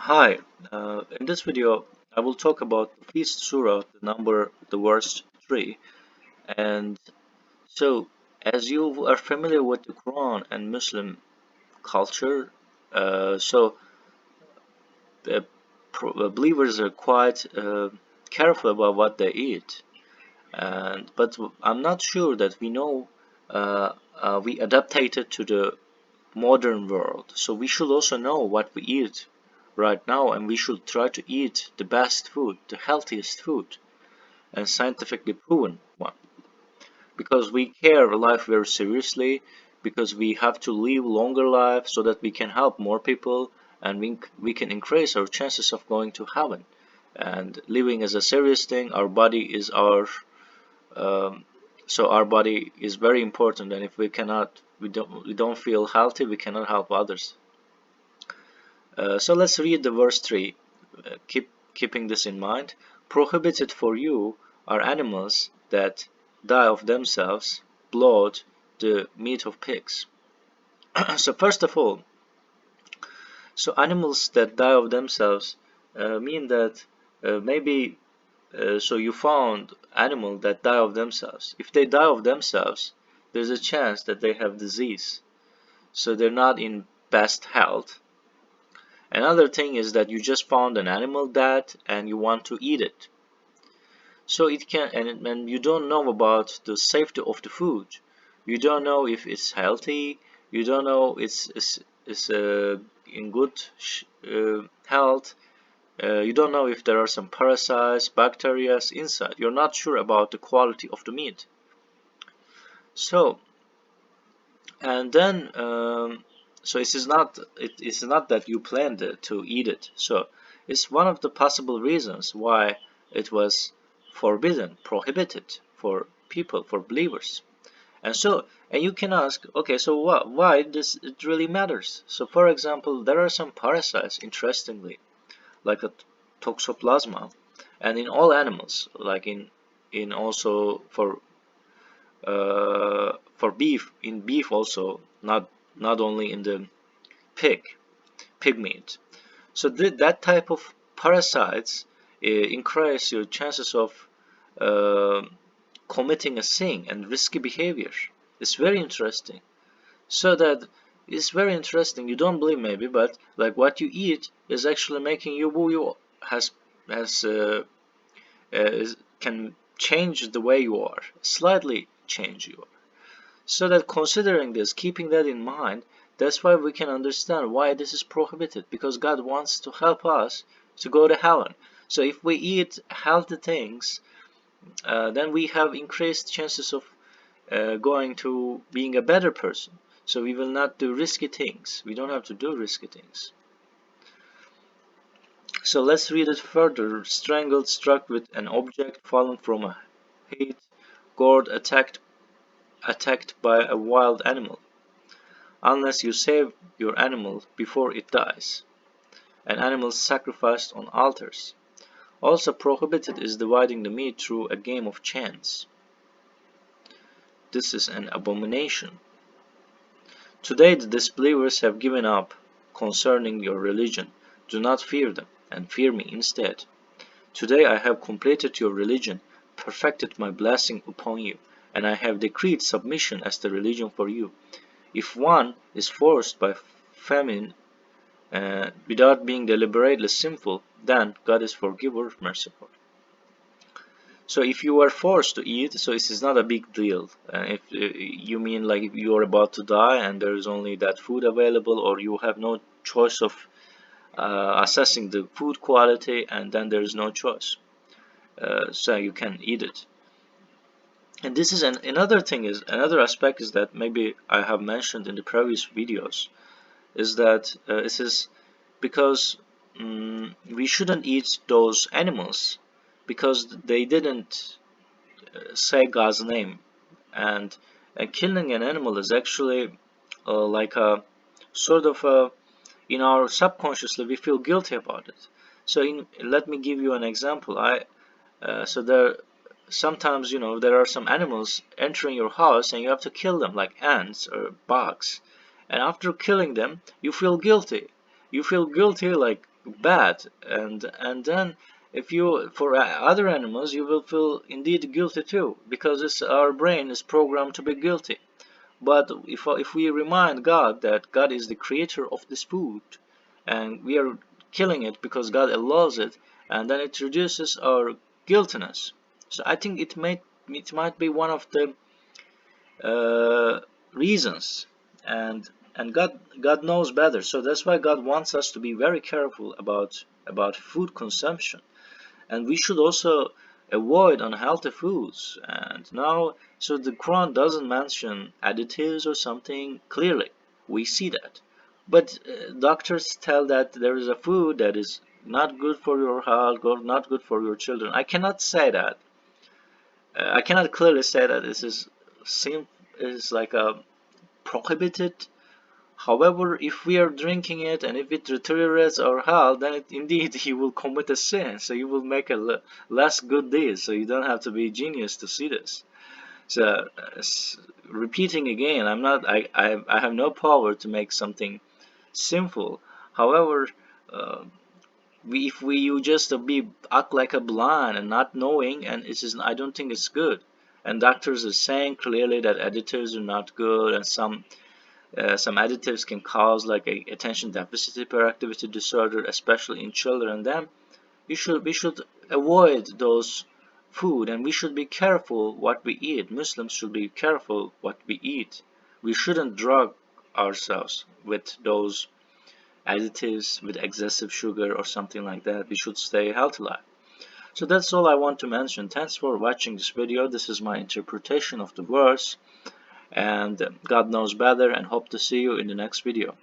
Hi, in this video I will talk about Feast Surah, the verse 3. And so, as you are familiar with the Quran and Muslim culture, so the believers are quite careful about what they eat. But I'm not sure that we know we adapted to the modern world. So we should also know what we eat right now, and we should try to eat the best food, the healthiest food, and scientifically proven one. Because we care life very seriously, because we have to live longer life so that we can help more people, and we can increase our chances of going to heaven. And living is a serious thing. Our body is um, our body is very important, and if we don't feel healthy, we cannot help others. So let's read the verse 3. Keeping this in mind, prohibited for you are animals that die of themselves, blood, the meat of pigs. So first of all, so animals that die of themselves mean that maybe so you found animal that die of themselves. If they die of themselves, there's a chance that they have disease, so they're not in best health. Another thing is that you just found an animal dead and you want to eat it. So it can, and you don't know about the safety of the food. You don't know if it's healthy. You don't know it's in good health. You don't know if there are some parasites, bacteria inside. You're not sure about the quality of the meat. So, and then so it's not that you planned to eat it. So it's one of the possible reasons why it was forbidden, prohibited for people, for believers. And you can ask, okay, so why this it really matters? So for example, there are some parasites, interestingly, like a toxoplasma, and in all animals, like in also for beef, in beef also, not only in the pig meat. So that type of parasites increase your chances of uh, committing a sin and risky behavior. It's very interesting. So that it's very interesting. You don't believe maybe, but like what you eat is actually making you who you has can change the way you are, slightly change you. So that considering this, keeping that in mind, that's why we can understand why this is prohibited, because God wants to help us to go to heaven. So if we eat healthy things, then we have increased chances of going to being a better person. So we will not do risky things. We don't have to do risky things. So let's read it further. Strangled, struck with an object, fallen from a height, gored, attacked by a wild animal. Unless you save your animal before it dies. An animal sacrificed on altars. Also prohibited is dividing the meat through a game of chance. This is an abomination. Today the disbelievers have given up concerning your religion. Do not fear them, and fear me instead. Today I have completed your religion, perfected my blessing upon you, and I have decreed submission as the religion for you. If one is forced by famine without being deliberately sinful, then God is forgiver, merciful. So if you are forced to eat, so it is not a big deal. If you mean like if you are about to die and there is only that food available, or you have no choice of assessing the food quality, and then there is no choice, so you can eat it. And this is another thing, is another aspect, is that maybe I have mentioned in the previous videos, is that it is because we shouldn't eat those animals because they didn't say God's name, and killing an animal is actually like a sort of a, in our subconsciously we feel guilty about it. So let me give you an example. So there sometimes, there are some animals entering your house and you have to kill them, like ants or bugs, and after killing them you feel guilty. You feel guilty, like bad. And then if you, for other animals, you will feel indeed guilty too, because our brain is programmed to be guilty. But if we remind God that God is the creator of this food, and we are killing it because God allows it, and then it reduces our guiltiness. So I think it might be one of the uh, reasons, and God knows better. So that's why God wants us to be very careful about food consumption, and we should also avoid unhealthy foods. And now, so the Quran doesn't mention additives or something clearly. We see that, but doctors tell that there is a food that is not good for your health or not good for your children. I cannot say that. I cannot clearly say that this is like a prohibited. However, if we are drinking it and if it deteriorates our health, then indeed you will commit a sin. So you will make a less good deed. So you don't have to be a genius to see this. So repeating again, I have no power to make something sinful. However, uh, if we you just be act like a blind and not knowing, and it's just, I don't think it's good. And doctors are saying clearly that additives are not good, and some additives can cause like a attention deficit hyperactivity disorder, especially in children. Then we should avoid those food, and we should be careful what we eat. Muslims should be careful what we eat. We shouldn't drug ourselves with those additives, with excessive sugar or something like that. We should stay healthy life. So that's all I want to mention. Thanks for watching this video. This is my interpretation of the verse, and God knows better, and hope to see you in the next video.